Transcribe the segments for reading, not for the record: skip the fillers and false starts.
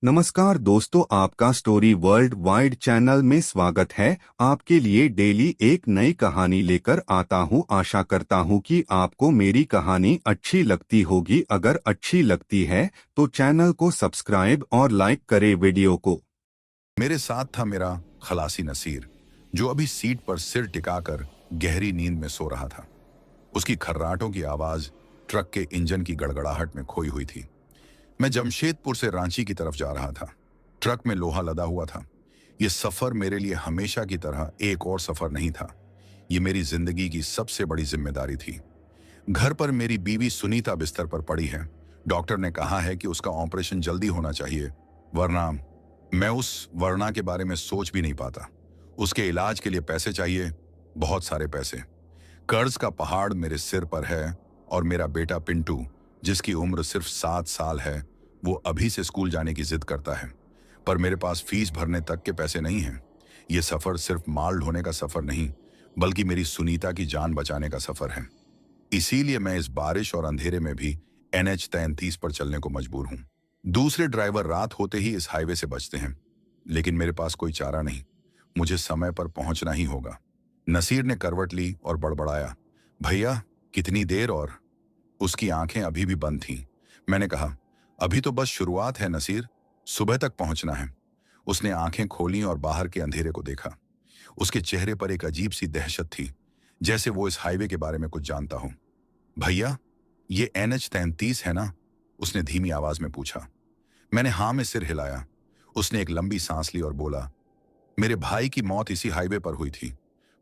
नमस्कार दोस्तों, आपका स्टोरी वर्ल्ड वाइड चैनल में स्वागत है। आपके लिए डेली एक नई कहानी लेकर आता हूं। आशा करता हूं कि आपको मेरी कहानी अच्छी लगती होगी। अगर अच्छी लगती है तो चैनल को सब्सक्राइब और लाइक करें वीडियो को। मेरे साथ था मेरा खलासी नसीर, जो अभी सीट पर सिर टिकाकर गहरी नींद में सो रहा था। उसकी खर्राटों की आवाज ट्रक के इंजन की गड़गड़ाहट में खोई हुई थी। मैं जमशेदपुर से रांची की तरफ जा रहा था। ट्रक में लोहा लदा हुआ था। यह सफर मेरे लिए हमेशा की तरह एक और सफर नहीं था। ये मेरी जिंदगी की सबसे बड़ी जिम्मेदारी थी। घर पर मेरी बीवी सुनीता बिस्तर पर पड़ी है। डॉक्टर ने कहा है कि उसका ऑपरेशन जल्दी होना चाहिए, वरना मैं उस वरना के बारे में सोच भी नहीं पाता। उसके इलाज के लिए पैसे चाहिए, बहुत सारे पैसे। कर्ज का पहाड़ मेरे सिर पर है और मेरा बेटा पिंटू, जिसकी उम्र सिर्फ 7 साल है, वो अभी से स्कूल जाने की जिद करता है। पर मेरे पास फीस भरने तक के पैसे नहीं हैं। ये सफर सिर्फ माल ढोने का सफर नहीं, बल्कि मेरी सुनीता की जान बचाने का सफर है। इसीलिए मैं इस बारिश और अंधेरे में भी NH-33 पर चलने को मजबूर हूं। दूसरे ड्राइवर रात होते ही इस हाईवे से बचते हैं, लेकिन मेरे पास कोई चारा नहीं। मुझे समय पर पहुंचना ही होगा। नसीर ने करवट ली और बड़बड़ाया, भैया कितनी देर और? उसकी आंखें अभी भी बंद थीं। मैंने कहा, अभी तो बस शुरुआत है नसीर, सुबह तक पहुंचना है। उसने आंखें खोली और बाहर के अंधेरे को देखा। उसके चेहरे पर एक अजीब सी दहशत थी, जैसे वो इस हाईवे के बारे में कुछ जानता हो। भैया, ये NH-33 है ना? उसने धीमी आवाज में पूछा। मैंने हाँ में सिर हिलाया। उसने एक लंबी सांस ली और बोला, मेरे भाई की मौत इसी हाईवे पर हुई थी।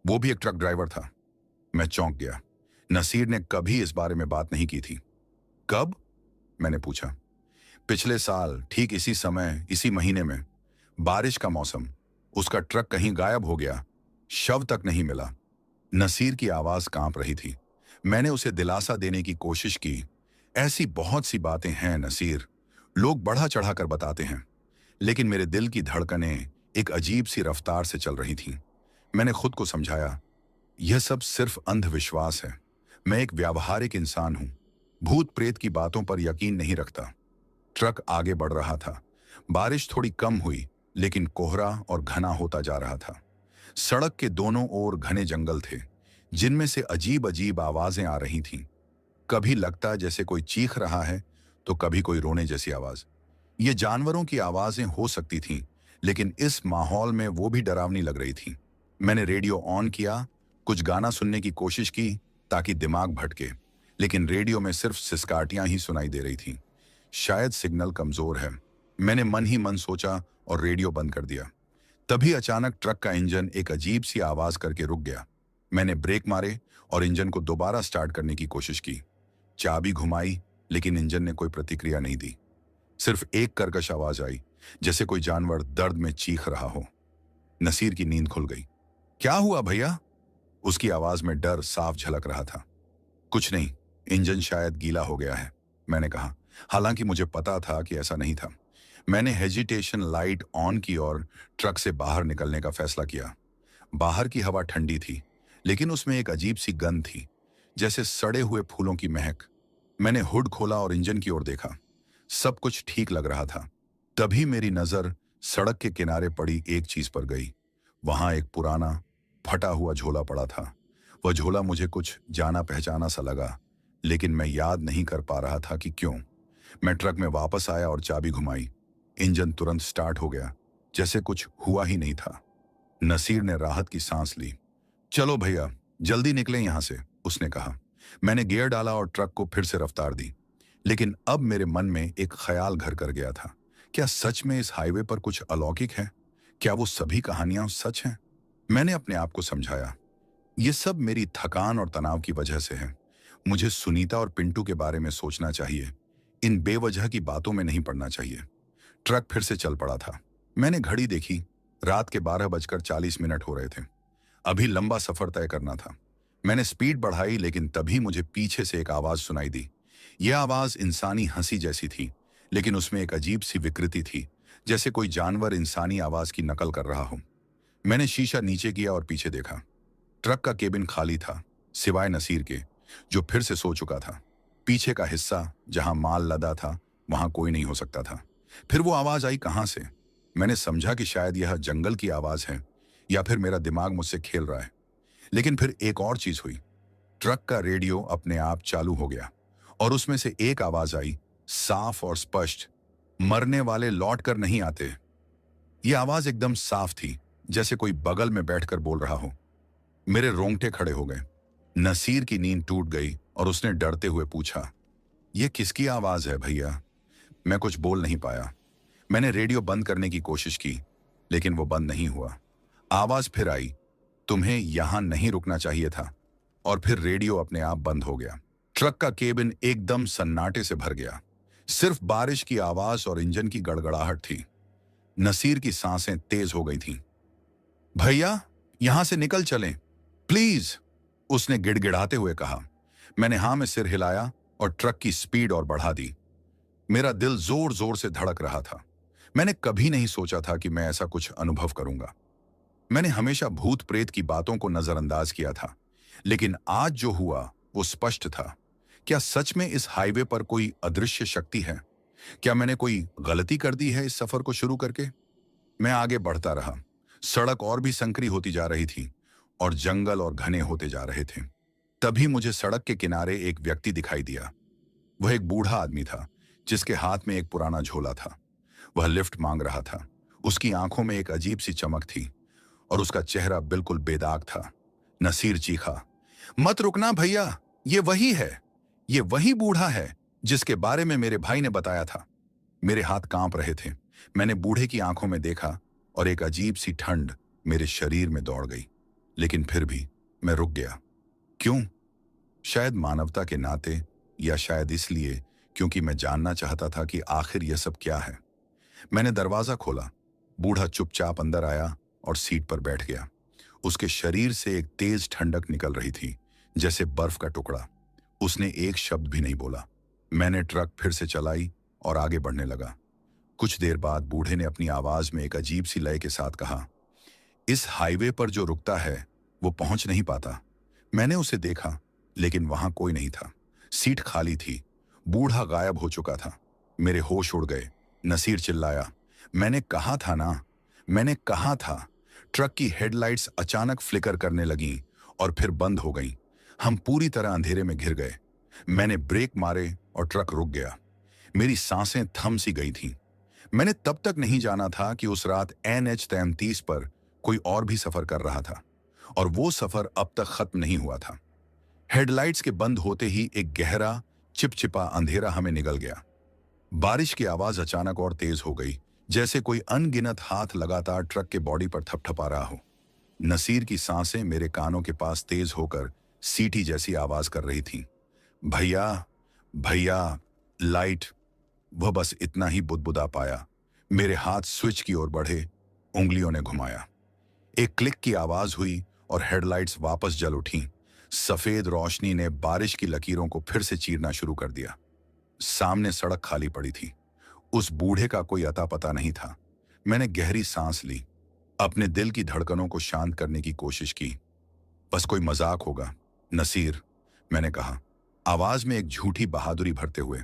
वो भी एक ट्रक ड्राइवर था। मैं चौंक गया। नसीर ने कभी इस बारे में बात नहीं की थी। कब? मैंने पूछा। पिछले साल ठीक इसी समय, इसी महीने में। बारिश का मौसम। उसका ट्रक कहीं गायब हो गया, शव तक नहीं मिला। नसीर की आवाज कांप रही थी। मैंने उसे दिलासा देने की कोशिश की। ऐसी बहुत सी बातें हैं नसीर, लोग बढ़ा चढ़ाकर बताते हैं, लेकिन मेरे दिल की धड़कनें एक अजीब सी रफ्तार से चल रही थीं। मैंने खुद को समझाया, यह सब सिर्फ अंधविश्वास है। मैं एक व्यावहारिक इंसान हूं, भूत प्रेत की बातों पर यकीन नहीं रखता। ट्रक आगे बढ़ रहा था। बारिश थोड़ी कम हुई, लेकिन कोहरा और घना होता जा रहा था। सड़क के दोनों ओर घने जंगल थे, जिनमें से अजीब अजीब आवाजें आ रही थीं। कभी लगता जैसे कोई चीख रहा है, तो कभी कोई रोने जैसी आवाज। ये जानवरों की आवाजें हो सकती थीं, लेकिन इस माहौल में वो भी डरावनी लग रही थी। मैंने रेडियो ऑन किया, कुछ गाना सुनने की कोशिश की ताकि दिमाग भटके, लेकिन रेडियो में सिर्फ सिसकाटियां ही सुनाई दे रही थीं। शायद सिग्नल कमजोर है, मैंने मन ही मन सोचा और रेडियो बंद कर दिया। तभी अचानक ट्रक का इंजन एक अजीब सी आवाज करके रुक गया। मैंने ब्रेक मारे और इंजन को दोबारा स्टार्ट करने की कोशिश की। चाबी घुमाई, लेकिन इंजन ने कोई प्रतिक्रिया नहीं दी। सिर्फ एक कर्कश आवाज आई, जैसे कोई जानवर दर्द में चीख रहा हो। नसीर की नींद खुल गई। क्या हुआ भैया? उसकी आवाज में डर साफ झलक रहा था। कुछ नहीं, इंजन शायद गीला हो गया है, मैंने कहा। हालांकि मुझे पता था कि ऐसा नहीं था। मैंने हेजिटेशन लाइट ऑन की और ट्रक से बाहर निकलने का फैसला किया। बाहर की हवा ठंडी थी, लेकिन उसमें एक अजीब सी गंध थी, जैसे सड़े हुए फूलों की महक। मैंने हुड खोला और इंजन की ओर देखा। सब कुछ ठीक लग रहा था। तभी मेरी नजर सड़क के किनारे पड़ी एक चीज पर गई। वहां एक पुराना फटा हुआ झोला पड़ा था। वह झोला मुझे कुछ जाना पहचाना सा लगा, लेकिन मैं याद नहीं कर पा रहा था कि क्यों। मैं ट्रक में वापस आया और चाबी घुमाई। इंजन तुरंत स्टार्ट हो गया, जैसे कुछ हुआ ही नहीं था। नसीर ने राहत की सांस ली। चलो भैया, जल्दी निकलें यहां से, उसने कहा। मैंने गियर डाला और ट्रक को फिर से रफ्तार दी। लेकिन अब मेरे मन में एक ख्याल घर कर गया था। क्या सच में इस हाईवे पर कुछ अलौकिक है? क्या वो सभी कहानियां सच हैं? मैंने अपने आप को समझाया, ये सब मेरी थकान और तनाव की वजह से है। मुझे सुनीता और पिंटू के बारे में सोचना चाहिए, इन बेवजह की बातों में नहीं पड़ना चाहिए। ट्रक फिर से चल पड़ा था। मैंने घड़ी देखी, रात के 12:40 हो रहे थे। अभी लंबा सफर तय करना था। मैंने स्पीड बढ़ाई, लेकिन तभी मुझे पीछे से एक आवाज सुनाई दी। यह आवाज इंसानी हंसी जैसी थी, लेकिन उसमें एक अजीब सी विकृति थी, जैसे कोई जानवर इंसानी आवाज की नकल कर रहा हो। मैंने शीशा नीचे किया और पीछे देखा। ट्रक का केबिन खाली था, सिवाय नसीर के, जो फिर से सो चुका था। पीछे का हिस्सा, जहां माल लदा था, वहां कोई नहीं हो सकता था। फिर वो आवाज आई कहां से। मैंने समझा कि शायद यह जंगल की आवाज है या फिर मेरा दिमाग मुझसे खेल रहा है। लेकिन फिर एक और चीज हुई। ट्रक का रेडियो अपने आप चालू हो गया और उसमें से एक आवाज आई, साफ और स्पष्ट, मरने वाले लौट कर नहीं आते। यह आवाज एकदम साफ थी, जैसे कोई बगल में बैठकर बोल रहा हो। मेरे रोंगटे खड़े हो गए। नसीर की नींद टूट गई और उसने डरते हुए पूछा, यह किसकी आवाज है भैया? मैं कुछ बोल नहीं पाया। मैंने रेडियो बंद करने की कोशिश की, लेकिन वो बंद नहीं हुआ। आवाज फिर आई, तुम्हें यहां नहीं रुकना चाहिए था। और फिर रेडियो अपने आप बंद हो गया। ट्रक का केबिन एकदम सन्नाटे से भर गया। सिर्फ बारिश की आवाज और इंजन की गड़गड़ाहट थी। नसीर की सांसें तेज हो गई थीं। भैया, यहां से निकल चलें, प्लीज, उसने गिड़गिड़ाते हुए कहा। मैंने हाँ में सिर हिलाया और ट्रक की स्पीड और बढ़ा दी। मेरा दिल जोर जोर से धड़क रहा था। मैंने कभी नहीं सोचा था कि मैं ऐसा कुछ अनुभव करूंगा। मैंने हमेशा भूत प्रेत की बातों को नजरअंदाज किया था, लेकिन आज जो हुआ वो स्पष्ट था। क्या सच में इस हाईवे पर कोई अदृश्य शक्ति है? क्या मैंने कोई गलती कर दी है इस सफर को शुरू करके? मैं आगे बढ़ता रहा। सड़क और भी संकरी होती जा रही थी और जंगल और घने होते जा रहे थे। तभी मुझे सड़क के किनारे एक व्यक्ति दिखाई दिया। वह एक बूढ़ा आदमी था, जिसके हाथ में एक पुराना झोला था। वह लिफ्ट मांग रहा था। उसकी आंखों में एक अजीब सी चमक थी और उसका चेहरा बिल्कुल बेदाग था। नसीर चीखा, मत रुकना भैया, ये वही है, ये वही बूढ़ा है जिसके बारे में मेरे भाई ने बताया था। मेरे हाथ कांप रहे थे। मैंने बूढ़े की आंखों में देखा और एक अजीब सी ठंड मेरे शरीर में दौड़ गई। लेकिन फिर भी मैं रुक गया। क्यों? शायद मानवता के नाते, या शायद इसलिए क्योंकि मैं जानना चाहता था कि आखिर यह सब क्या है। मैंने दरवाजा खोला। बूढ़ा चुपचाप अंदर आया और सीट पर बैठ गया। उसके शरीर से एक तेज ठंडक निकल रही थी, जैसे बर्फ का टुकड़ा। उसने एक शब्द भी नहीं बोला। मैंने ट्रक फिर से चलाई और आगे बढ़ने लगा। कुछ देर बाद बूढ़े ने अपनी आवाज में एक अजीब सी लय के साथ कहा, इस हाईवे पर जो रुकता है वो पहुंच नहीं पाता। मैंने उसे देखा, लेकिन वहां कोई नहीं था। सीट खाली थी। बूढ़ा गायब हो चुका था। मेरे होश उड़ गए। नसीर चिल्लाया, मैंने कहा था ना, मैंने कहा था। ट्रक की हेडलाइट्स अचानक फ्लिकर करने लगीं और फिर बंद हो गईं। हम पूरी तरह अंधेरे में घिर गए। मैंने ब्रेक मारे और ट्रक रुक गया। मेरी सांसें थम सी गई थीं। मैंने तब तक नहीं जाना था कि उस रात NH 33 पर कोई और भी सफर कर रहा था और वो सफर अब तक खत्म नहीं हुआ था। हेडलाइट्स के बंद होते ही एक गहरा, चिपचिपा अंधेरा हमें निगल गया। बारिश की आवाज अचानक और तेज हो गई, जैसे कोई अनगिनत हाथ लगातार ट्रक के बॉडी पर थपथपा रहा हो। नसीर की सांसें मेरे कानों के पास तेज होकर सीटी जैसी आवाज कर रही थीं। भैया, भैया, लाइट। वह बस इतना ही बुदबुदा पाया। मेरे हाथ स्विच की ओर बढ़े, उंगलियों ने घुमाया। एक क्लिक की आवाज हुई और हेडलाइट्स वापस जल उठीं। सफेद रोशनी ने बारिश की लकीरों को फिर से चीरना शुरू कर दिया। सामने सड़क खाली पड़ी थी। उस बूढ़े का कोई अता पता नहीं था। मैंने गहरी सांस ली, अपने दिल की धड़कनों को शांत करने की कोशिश की। बस कोई मजाक होगा, नसीर, मैंने कहा, आवाज में एक झूठी बहादुरी भरते हुए।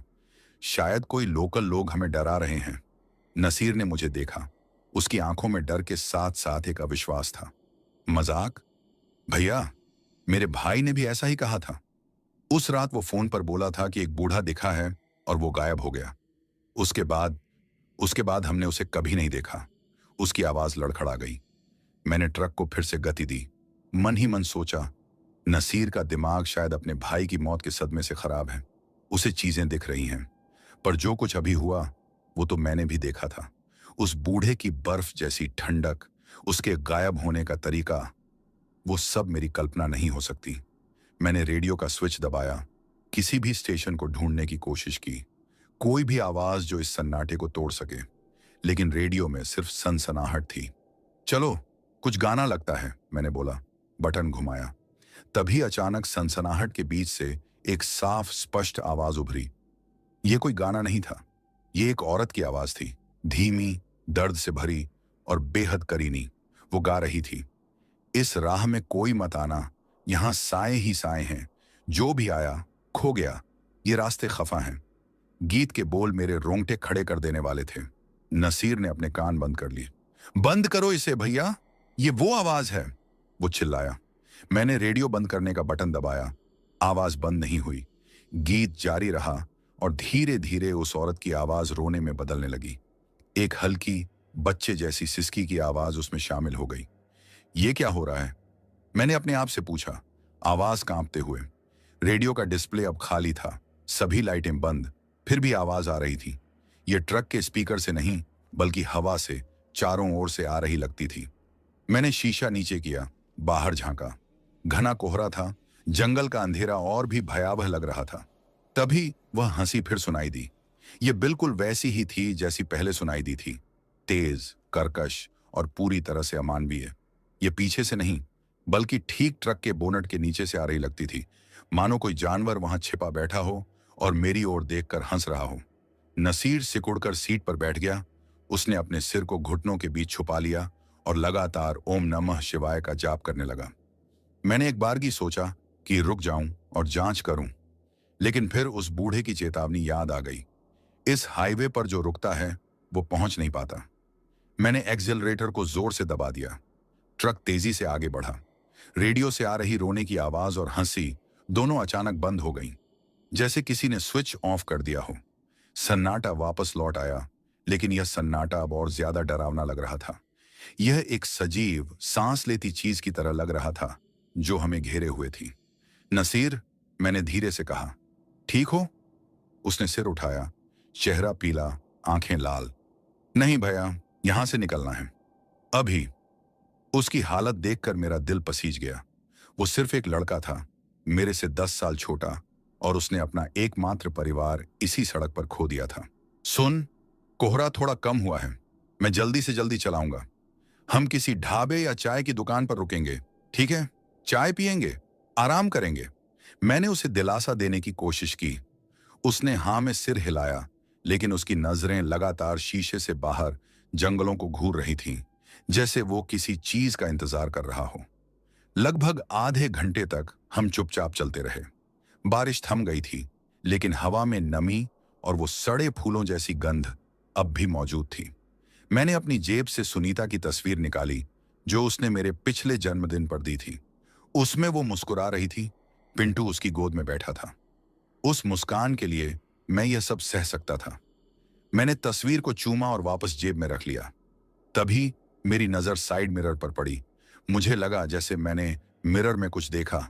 शायद कोई लोकल लोग हमें डरा रहे हैं। नसीर ने मुझे देखा। उसकी आंखों में डर के साथ साथ एक अविश्वास था। मजाक? भैया, मेरे भाई ने भी ऐसा ही कहा था। उस रात वो फोन पर बोला था कि एक बूढ़ा दिखा है और वो गायब हो गया। उसके बाद हमने उसे कभी नहीं देखा। उसकी आवाज लड़खड़ा गई। मैंने ट्रक को फिर से गति दी। मन ही मन सोचा, नसीर का दिमाग शायद अपने भाई की मौत के सदमे से खराब है। उसे चीजें दिख रही हैं, पर जो कुछ अभी हुआ वो तो मैंने भी देखा था। उस बूढ़े की बर्फ जैसी ठंडक, उसके गायब होने का तरीका, वो सब मेरी कल्पना नहीं हो सकती। मैंने रेडियो का स्विच दबाया, किसी भी स्टेशन को ढूंढने की कोशिश की, कोई भी आवाज जो इस सन्नाटे को तोड़ सके, लेकिन रेडियो में सिर्फ सनसनाहट थी। चलो कुछ गाना लगता है, मैंने बोला। बटन घुमाया। तभी अचानक सनसनाहट के बीच से एक साफ स्पष्ट आवाज उभरी। यह कोई गाना नहीं था, ये एक औरत की आवाज थी, धीमी, दर्द से भरी और बेहद करीनी। वो गा रही थी, इस राह में कोई मत आना, यहां साए ही साए हैं, जो भी आया खो गया, ये रास्ते खफा हैं। गीत के बोल मेरे रोंगटे खड़े कर देने वाले थे। नसीर ने अपने कान बंद कर लिए। बंद करो इसे भैया, ये वो आवाज है, वो चिल्लाया। मैंने रेडियो बंद करने का बटन दबाया। आवाज बंद नहीं हुई। गीत जारी रहा और धीरे धीरे उस औरत की आवाज रोने में बदलने लगी। एक हल्की बच्चे जैसी सिसकी की आवाज उसमें शामिल हो गई। ये क्या हो रहा है? मैंने अपने आप से पूछा, आवाज कांपते हुए। रेडियो का डिस्प्ले अब खाली था, सभी लाइटें बंद, फिर भी आवाज आ रही थी। ये ट्रक के स्पीकर से नहीं, बल्कि हवा से चारों ओर से आ रही लगती थी। मैंने शीशा नीचे किया, बाहर झांका। घना कोहरा था, जंगल का अंधेरा और भी भयावह लग रहा था। तभी वह हंसी फिर सुनाई दी। ये बिल्कुल वैसी ही थी जैसी पहले सुनाई दी थी, तेज, कर्कश और पूरी तरह से अमानवीय। ये पीछे से नहीं, बल्कि ठीक ट्रक के बोनट के नीचे से आ रही लगती थी, मानो कोई जानवर वहां छिपा बैठा हो और मेरी ओर देखकर हंस रहा हो। नसीर सिकुड़कर सीट पर बैठ गया। उसने अपने सिर को घुटनों के बीच छुपा लिया और लगातार ओम नमः शिवाय का जाप करने लगा। मैंने एक बार की सोचा कि रुक जाऊं और जांच करूं, लेकिन फिर उस बूढ़े की चेतावनी याद आ गई। इस हाईवे पर जो रुकता है वो पहुंच नहीं पाता। मैंने एक्सेलरेटर को जोर से दबा दिया। ट्रक तेजी से आगे बढ़ा। रेडियो से आ रही रोने की आवाज और हंसी दोनों अचानक बंद हो गईं, जैसे किसी ने स्विच ऑफ कर दिया हो। सन्नाटा वापस लौट आया, लेकिन यह सन्नाटा अब और ज्यादा डरावना लग रहा था। यह एक सजीव, सांस लेती चीज की तरह लग रहा था जो हमें घेरे हुए थी। नसीर, मैंने धीरे से कहा, ठीक हो? उसने सिर उठाया, चेहरा पीला, आंखें लाल। नहीं भैया, यहां से निकलना है अभी। उसकी हालत देखकर मेरा दिल पसीज गया। वो सिर्फ एक लड़का था, मेरे से 10 साल छोटा, और उसने अपना एकमात्र परिवार इसी सड़क पर खो दिया था। सुन, कोहरा थोड़ा कम हुआ है, मैं जल्दी से जल्दी चलाऊंगा। हम किसी ढाबे या चाय की दुकान पर रुकेंगे, ठीक है? चाय पियेंगे, आराम करेंगे। मैंने उसे दिलासा देने की कोशिश की। उसने हाँ में सिर हिलाया, लेकिन उसकी नजरें लगातार शीशे से बाहर जंगलों को घूर रही थीं, जैसे वो किसी चीज का इंतजार कर रहा हो। लगभग आधे घंटे तक हम चुपचाप चलते रहे। बारिश थम गई थी, लेकिन हवा में नमी और वो सड़े फूलों जैसी गंध अब भी मौजूद थी। मैंने अपनी जेब से सुनीता की तस्वीर निकाली, जो उसने मेरे पिछले जन्मदिन पर दी थी। उसमें वो मुस्कुरा रही थी, पिंटू उसकी गोद में बैठा था। उस मुस्कान के लिए मैं यह सब सह सकता था। मैंने तस्वीर को चूमा और वापस जेब में रख लिया। तभी मेरी नजर साइड मिरर पर पड़ी। मुझे लगा जैसे मैंने मिरर में कुछ देखा।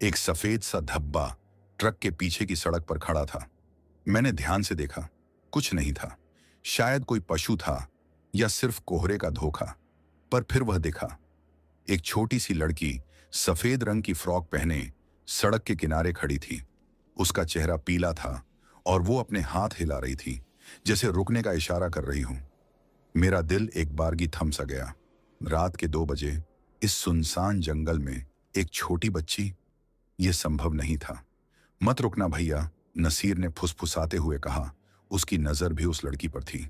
एक सफेद सा धब्बा ट्रक के पीछे की सड़क पर खड़ा था। मैंने ध्यान से देखा, कुछ नहीं था। शायद कोई पशु था या सिर्फ कोहरे का धोखा। पर फिर वह दिखा, एक छोटी सी लड़की सफेद रंग की फ्रॉक पहने सड़क के किनारे खड़ी थी। उसका चेहरा पीला था और वो अपने हाथ हिला रही थी, जैसे रुकने का इशारा कर रही हो। मेरा दिल एक बारगी थम सा गया। रात के 2 बजे इस सुनसान जंगल में एक छोटी बच्ची, यह संभव नहीं था। मत रुकना भैया, नसीर ने फुसफुसाते हुए कहा। उसकी नजर भी उस लड़की पर थी।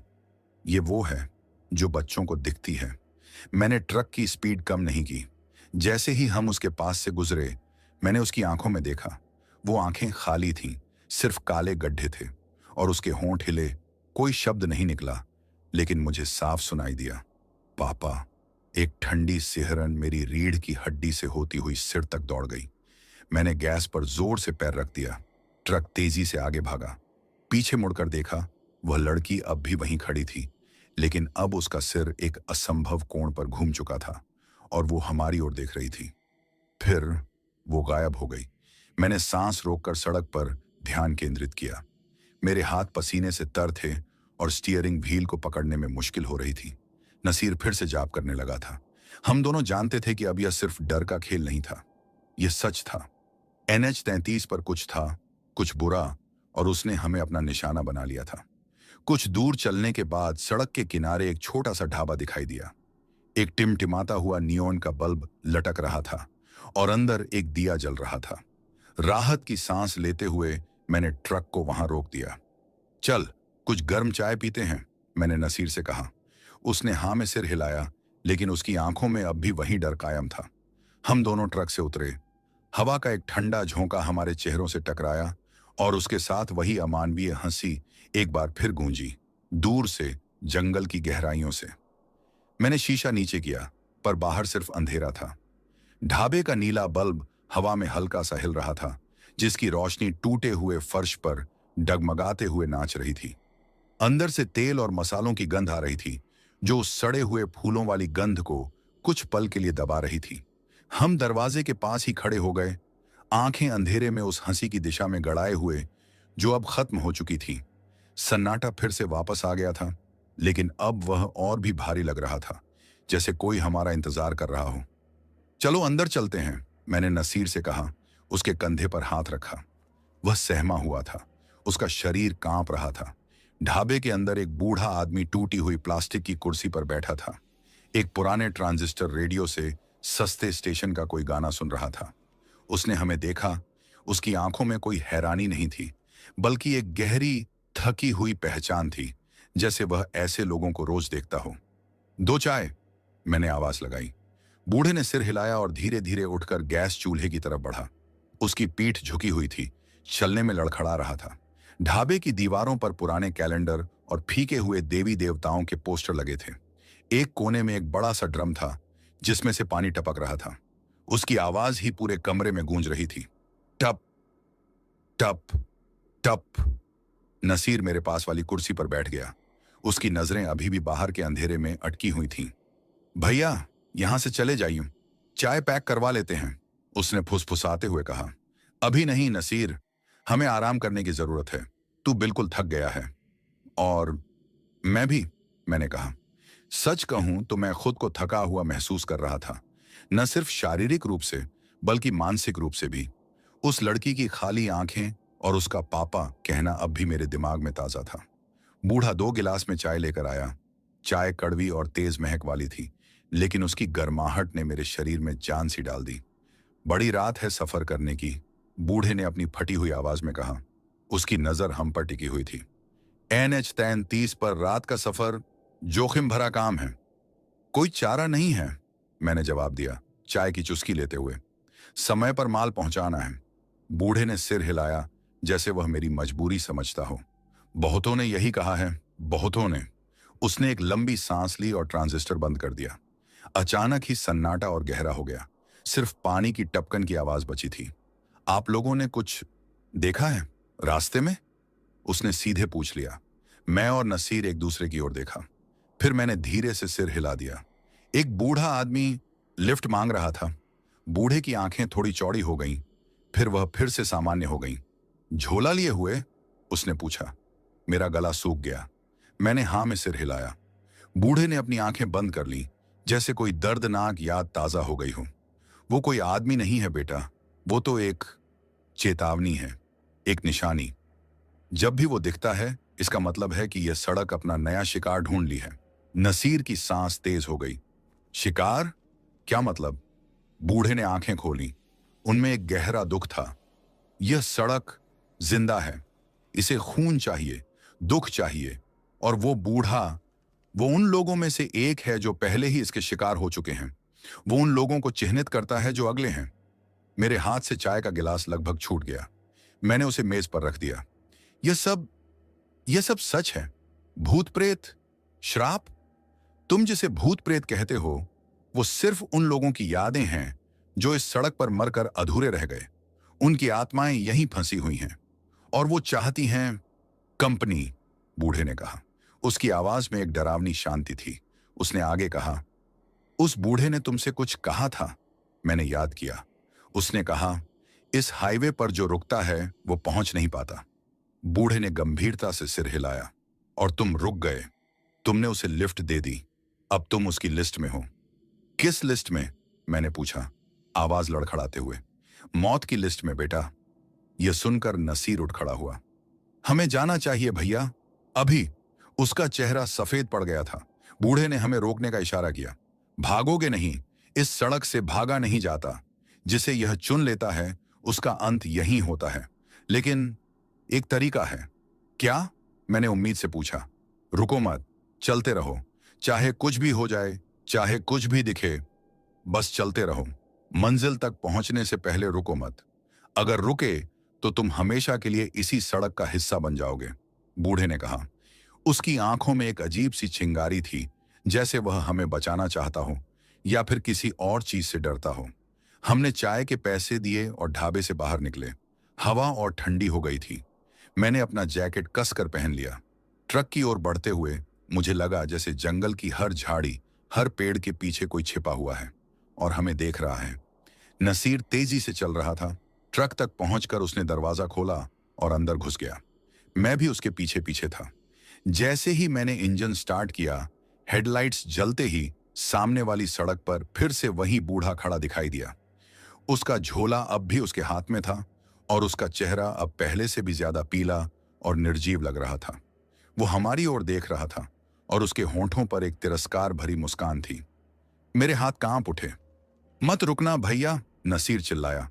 ये वो है जो बच्चों को दिखती है। मैंने ट्रक की स्पीड कम नहीं की। जैसे ही हम उसके पास से गुजरे, मैंने उसकी आंखों में देखा। वो आंखें खाली थीं, सिर्फ काले गड्ढे थे और उसके होंठ हिले। कोई शब्द नहीं निकला, लेकिन मुझे साफ सुनाई दिया, पापा। एक ठंडी सिहरन मेरी रीढ़ की हड्डी से होती हुई सिर तक दौड़ गई। मैंने गैस पर जोर से पैर रख दिया। ट्रक तेजी से आगे भागा। पीछे मुड़कर देखा, वह लड़की अब भी वहीं खड़ी थी, लेकिन अब उसका सिर एक असंभव कोण पर घूम चुका था और वो हमारी ओर देख रही थी। फिर वो गायब हो गई। मैंने सांस रोककर सड़क पर ध्यान केंद्रित किया। मेरे हाथ पसीने से तर थे और स्टीयरिंग व्हील को पकड़ने में मुश्किल हो रही थी। नसीर फिर से जाप करने लगा था। हम दोनों जानते थे कि अब यह सिर्फ डर का खेल नहीं था, यह सच था। NH-33 पर कुछ था, कुछ बुरा, और उसने हमें अपना निशाना बना लिया था। कुछ दूर चलने के बाद सड़क के किनारे एक छोटा सा ढाबा दिखाई दिया। एक टिमटिमाता हुआ नियोन का बल्ब लटक रहा था और अंदर एक दिया जल रहा था। राहत की सांस लेते हुए मैंने ट्रक को वहां रोक दिया। चल, कुछ गर्म चाय पीते हैं, मैंने नसीर से कहा। उसने हाँ में सिर हिलाया, लेकिन उसकी आंखों में अब भी वही डर कायम था। हम दोनों ट्रक से उतरे। हवा का एक ठंडा झोंका हमारे चेहरों से टकराया और उसके साथ वही अमानवीय हंसी एक बार फिर गूंजी। दूर से जंगल की गहराइयों से। मैंने शीशा नीचे किया, पर बाहर सिर्फ अंधेरा था। ढाबे का नीला बल्ब हवा में हल्का सा हिल रहा था, जिसकी रोशनी टूटे हुए फर्श पर डगमगाते हुए नाच रही थी। अंदर से तेल और मसालों की गंध आ रही थी, जो उस सड़े हुए फूलों वाली गंध को कुछ पल के लिए दबा रही थी। हम दरवाजे के पास ही खड़े हो गए, आंखें अंधेरे में उस हंसी की दिशा में गड़ाए हुए जो अब खत्म हो चुकी थी। सन्नाटा फिर से वापस आ गया था, लेकिन अब वह और भी भारी लग रहा था, जैसे कोई हमारा इंतजार कर रहा हो। चलो अंदर चलते हैं, मैंने नसीर से कहा। उसके कंधे पर हाथ रखा। वह सहमा हुआ था, उसका शरीर कांप रहा था। ढाबे के अंदर एक बूढ़ा आदमी टूटी हुई प्लास्टिक की कुर्सी पर बैठा था। एक पुराने ट्रांजिस्टर रेडियो से सस्ते स्टेशन का कोई गाना सुन रहा था। उसने हमें देखा। उसकी आंखों में कोई हैरानी नहीं थी, बल्कि एक गहरी थकी हुई पहचान थी, जैसे वह ऐसे लोगों को रोज देखता हो। 2 चाय, मैंने आवाज लगाई। बूढ़े ने सिर हिलाया और धीरे धीरे उठकर गैस चूल्हे की तरफ बढ़ा। उसकी पीठ झुकी हुई थी, चलने में लड़खड़ा रहा था। ढाबे की दीवारों पर पुराने कैलेंडर और फीके हुए देवी देवताओं के पोस्टर लगे थे। एक कोने में एक बड़ा सा ड्रम था, जिसमें से पानी टपक रहा था। उसकी आवाज ही पूरे कमरे में गूंज रही थी। टप टप टप। नसीर मेरे पास वाली कुर्सी पर बैठ गया। उसकी नजरें अभी भी बाहर के अंधेरे में अटकी हुई थीं। भैया, यहां से चले जाइए, चाय पैक करवा लेते हैं, उसने फुसफुसाते हुए कहा। अभी नहीं नसीर, हमें आराम करने की जरूरत है। तू बिल्कुल थक गया है। और मैं भी, मैंने कहा। सच कहूं तो मैं खुद को थका हुआ महसूस कर रहा था, न सिर्फ शारीरिक रूप से बल्कि मानसिक रूप से भी। उस लड़की की खाली आंखें और उसका पापा कहना अब भी मेरे दिमाग में ताजा था। बूढ़ा 2 गिलास में चाय लेकर आया। चाय कड़वी और तेज महक वाली थी, लेकिन उसकी गर्माहट ने मेरे शरीर में जान सी डाल दी। बड़ी रात है सफर करने की, बूढ़े ने अपनी फटी हुई आवाज में कहा। उसकी नजर हम पर टिकी हुई थी। NH 33 पर रात का सफर जोखिम भरा काम है। कोई चारा नहीं है, मैंने जवाब दिया, चाय की चुस्की लेते हुए। समय पर माल पहुंचाना है। बूढ़े ने सिर हिलाया, जैसे वह मेरी मजबूरी समझता हो। बहुतों ने यही कहा है, बहुतों ने। उसने एक लंबी सांस ली और ट्रांजिस्टर बंद कर दिया। अचानक ही सन्नाटा और गहरा हो गया। सिर्फ पानी की टपकन की आवाज बची थी। आप लोगों ने कुछ देखा है रास्ते में? उसने सीधे पूछ लिया। मैं और नसीर एक दूसरे की ओर देखा। फिर मैंने धीरे से सिर हिला दिया। एक बूढ़ा आदमी लिफ्ट मांग रहा था। बूढ़े की आंखें थोड़ी चौड़ी हो गईं, फिर वह फिर से सामान्य हो गईं। झोला लिए हुए? उसने पूछा। मेरा गला सूख गया। मैंने हाँ में सिर हिलाया। बूढ़े ने अपनी आंखें बंद कर ली, जैसे कोई दर्दनाक याद ताजा हो गई हो। वो कोई आदमी नहीं है बेटा, वो तो एक चेतावनी है, एक निशानी। जब भी वो दिखता है, इसका मतलब है कि यह सड़क अपना नया शिकार ढूंढ ली है। नसीर की सांस तेज हो गई। शिकार? क्या मतलब? बूढ़े ने आंखें खोली। उनमें एक गहरा दुख था। यह सड़क जिंदा है, इसे खून चाहिए, दुख चाहिए, और वो बूढ़ा, वो उन लोगों में से एक है जो पहले ही इसके शिकार हो चुके हैं। वो उन लोगों को चिन्हित करता है जो अगले हैं। मेरे हाथ से चाय का गिलास लगभग छूट गया। मैंने उसे मेज पर रख दिया। यह सब सच है? भूत प्रेत, श्राप? तुम जिसे भूत प्रेत कहते हो, वो सिर्फ उन लोगों की यादें हैं जो इस सड़क पर मरकर अधूरे रह गए। उनकी आत्माएं यहीं फंसी हुई हैं, और वो चाहती हैं कंपनी, बूढ़े ने कहा। उसकी आवाज में एक डरावनी शांति थी। उसने आगे कहा, उस बूढ़े ने तुमसे कुछ कहा था। मैंने याद किया। उसने कहा, इस हाईवे पर जो रुकता है वो पहुंच नहीं पाता। बूढ़े ने गंभीरता से सिर हिलाया। और तुम रुक गए। तुमने उसे लिफ्ट दे दी। अब तुम उसकी लिस्ट में हो। किस लिस्ट में? मैंने पूछा, आवाज लड़खड़ाते हुए। मौत की लिस्ट में बेटा। यह सुनकर नसीर उठ खड़ा हुआ। हमें जाना चाहिए भैया, अभी। उसका चेहरा सफेद पड़ गया था। बूढ़े ने हमें रोकने का इशारा किया। भागोगे नहीं, इस सड़क से भागा नहीं जाता। जिसे यह चुन लेता है उसका अंत यहीं होता है। लेकिन एक तरीका है। क्या? मैंने उम्मीद से पूछा। रुको मत, चलते रहो। चाहे कुछ भी हो जाए, चाहे कुछ भी दिखे, बस चलते रहो। मंजिल तक पहुंचने से पहले रुको मत। अगर रुके तो तुम हमेशा के लिए इसी सड़क का हिस्सा बन जाओगे, बूढ़े ने कहा। उसकी आंखों में एक अजीब सी चिंगारी थी, जैसे वह हमें बचाना चाहता हो या फिर किसी और चीज से डरता हो। हमने चाय के पैसे दिए और ढाबे से बाहर निकले। हवा और ठंडी हो गई थी। मैंने अपना जैकेट कसकर पहन लिया। ट्रक की ओर बढ़ते हुए मुझे लगा जैसे जंगल की हर झाड़ी, हर पेड़ के पीछे कोई छिपा हुआ है और हमें देख रहा है। नसीर तेजी से चल रहा था। ट्रक तक पहुंचकर उसने दरवाजा खोला और अंदर घुस गया। मैं भी उसके पीछे पीछे था। जैसे ही मैंने इंजन स्टार्ट किया, हेडलाइट्स जलते ही सामने वाली सड़क पर फिर से वही बूढ़ा खड़ा दिखाई दिया। उसका झोला अब भी उसके हाथ में था और उसका चेहरा अब पहले से भी ज्यादा पीला और निर्जीव लग रहा था। वो हमारी ओर देख रहा था और उसके होंठों पर एक तिरस्कार भरी मुस्कान थी। मेरे हाथ कांप उठे। मत रुकना भैया, नसीर चिल्लाया।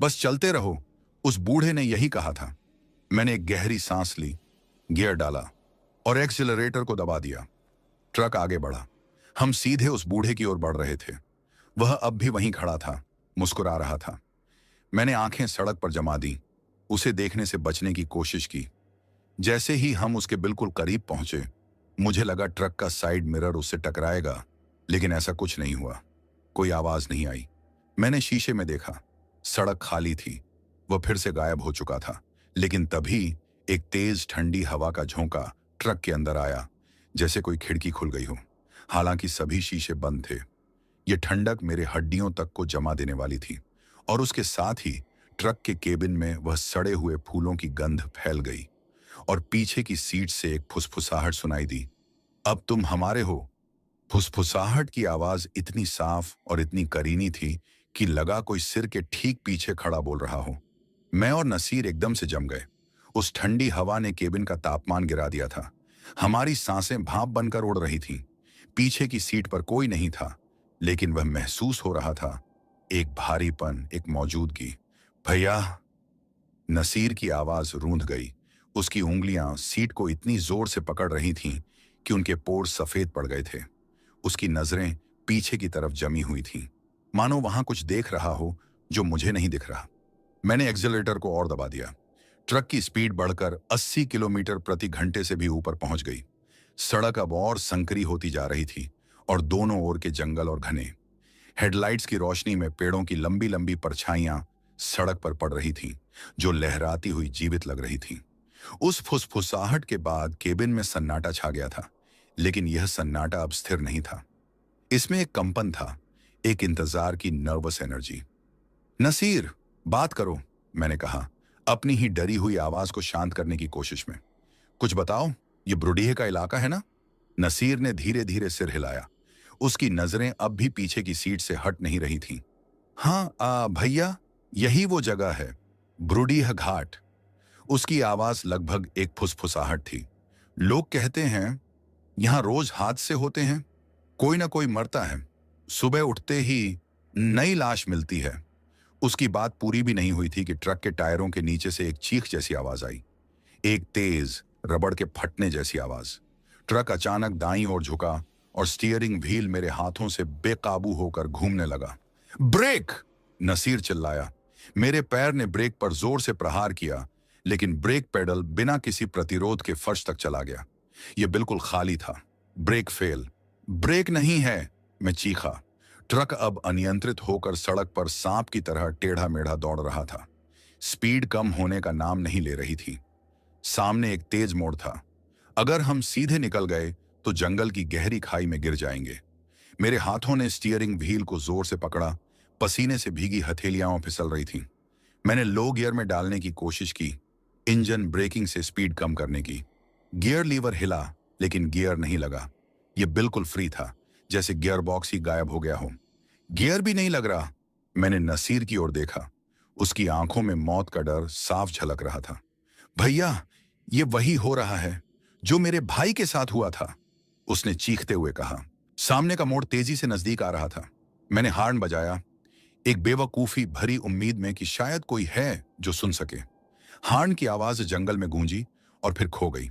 बस चलते रहो, उस बूढ़े ने यही कहा था। मैंने एक गहरी सांस ली, गियर डाला और एक्सीलरेटर को दबा दिया। ट्रक आगे बढ़ा। हम सीधे उस बूढ़े की ओर बढ़ रहे थे। वह अब भी वहीं खड़ा था, मुस्कुरा रहा था। मैंने आंखें सड़क पर जमा दी, उसे देखने से बचने की कोशिश की। जैसे ही हम उसके बिल्कुल करीब पहुंचे, मुझे लगा ट्रक का साइड मिरर उससे टकराएगा, लेकिन ऐसा कुछ नहीं हुआ। कोई आवाज नहीं आई। मैंने शीशे में देखा, सड़क खाली थी। वह फिर से गायब हो चुका था। लेकिन तभी एक तेज ठंडी हवा का झोंका ट्रक के अंदर आया, जैसे कोई खिड़की खुल गई हो। हालांकि सभी शीशे बंद थे। ये ठंडक मेरे हड्डियों तक को जमा देने वाली थी और उसके साथ ही ट्रक के केबिन में वह सड़े हुए फूलों की गंध फैल गई और पीछे की सीट से एक फुसफुसाहट सुनाई दी। अब तुम हमारे हो। फुसफुसाहट की आवाज इतनी साफ और इतनी करीनी थी कि लगा कोई सिर के ठीक पीछे खड़ा बोल रहा हो। मैं और नसीर एकदम से जम गए। उस ठंडी हवा ने केबिन का तापमान गिरा दिया था। हमारी सांसें भाप बनकर उड़ रही थीं। पीछे की सीट पर कोई नहीं था, लेकिन वह महसूस हो रहा था, एक भारीपन, एक मौजूदगी। भैया, नसीर की आवाज रूंध गई। उसकी उंगलियां सीट को इतनी जोर से पकड़ रही थीं कि उनके पोर सफेद पड़ गए थे। उसकी नजरें पीछे की तरफ जमी हुई थीं, मानो वहां कुछ देख रहा हो जो मुझे नहीं दिख रहा। मैंने एक्सीलरेटर को और दबा दिया। ट्रक की स्पीड बढ़कर 80 किलोमीटर प्रति घंटे से भी ऊपर पहुंच गई। सड़क अब और संकरी होती जा रही थी और दोनों ओर के जंगल और घने। हेडलाइट्स की रोशनी में पेड़ों की लंबी लंबी परछाइयां सड़क पर पड़ रही थीं, जो लहराती हुई जीवित लग रही थीं। उस फुसफुसाहट के बाद केबिन में सन्नाटा छा गया था, लेकिन यह सन्नाटा अब स्थिर नहीं था। इसमें एक कंपन था, एक इंतजार की नर्वस एनर्जी। नसीर, बात करो, मैंने कहा, अपनी ही डरी हुई आवाज को शांत करने की कोशिश में। कुछ बताओ, ये ब्रुडीहे का इलाका है ना? नसीर ने धीरे धीरे सिर हिलाया। उसकी नजरें अब भी पीछे की सीट से हट नहीं रही थीं। हाँ भैया, यही वो जगह है, ब्रुडीह घाट। उसकी आवाज लगभग एक फुसफुसाहट थी। लोग कहते हैं यहां रोज हादसे होते हैं, कोई ना कोई मरता है, सुबह उठते ही नई लाश मिलती है। उसकी बात पूरी भी नहीं हुई थी कि ट्रक के टायरों के नीचे से एक चीख जैसी आवाज आई, एक तेज रबड़ के फटने जैसी आवाज। ट्रक अचानक दाईं ओर झुका और स्टीयरिंग व्हील मेरे हाथों से बेकाबू होकर घूमने लगा। ब्रेक! नसीर चिल्लाया। मेरे पैर ने ब्रेक पर जोर से प्रहार किया, लेकिन ब्रेक पेडल बिना किसी प्रतिरोध के फर्श तक चला गया। यह बिल्कुल खाली था। Brake fail. ब्रेक नहीं है, मैं चीखा। ट्रक अब अनियंत्रित होकर सड़क पर सांप की तरह टेढ़ा मेढ़ा दौड़ रहा था। स्पीड कम होने का नाम नहीं ले रही थी। सामने एक तेज मोड़ था। अगर हम सीधे निकल गए तो जंगल की गहरी खाई में गिर जाएंगे। मेरे हाथों ने स्टीयरिंग व्हील को जोर से पकड़ा। पसीने से भीगी हथेलियां फिसल रही थीं। मैंने लो गियर में डालने की कोशिश की, इंजन ब्रेकिंग से स्पीड कम करने की। गियर लीवर हिला, लेकिन गियर नहीं लगा। यह बिल्कुल फ्री था, जैसे गियर बॉक्स ही गायब हो गया हो। गियर भी नहीं लग रहा। मैंने नसीर की ओर देखा। उसकी आंखों में मौत का डर साफ झलक रहा था। भैया, ये वही हो रहा है जो मेरे भाई के साथ हुआ था, उसने चीखते हुए कहा। सामने का मोड़ तेजी से नजदीक आ रहा था। मैंने हॉर्न बजाया, एक बेवकूफी भरी उम्मीद में कि शायद कोई है जो सुन सके। हॉर्न की आवाज जंगल में गूंजी और फिर खो गई।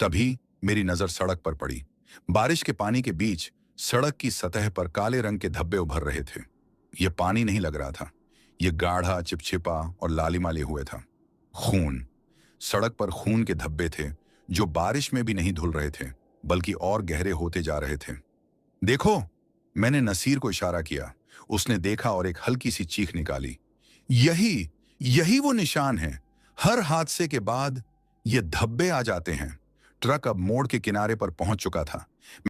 तभी मेरी नजर सड़क पर पड़ी। बारिश के पानी के बीच सड़क की सतह पर काले रंग के धब्बे उभर रहे थे। यह पानी नहीं लग रहा था, यह गाढ़ा, चिपचिपा और लालिमा लिए हुए था। खून। सड़क पर खून के धब्बे थे जो बारिश में भी नहीं धुल रहे थे बल्कि और गहरे होते जा रहे थे। देखो, मैंने नसीर को इशारा किया। उसने देखा और एक हल्की सी चीख निकाली। यही यही वो निशान है। हर हादसे के बाद ये धब्बे आ जाते हैं। ट्रक अब मोड़ के किनारे पर पहुंच चुका था।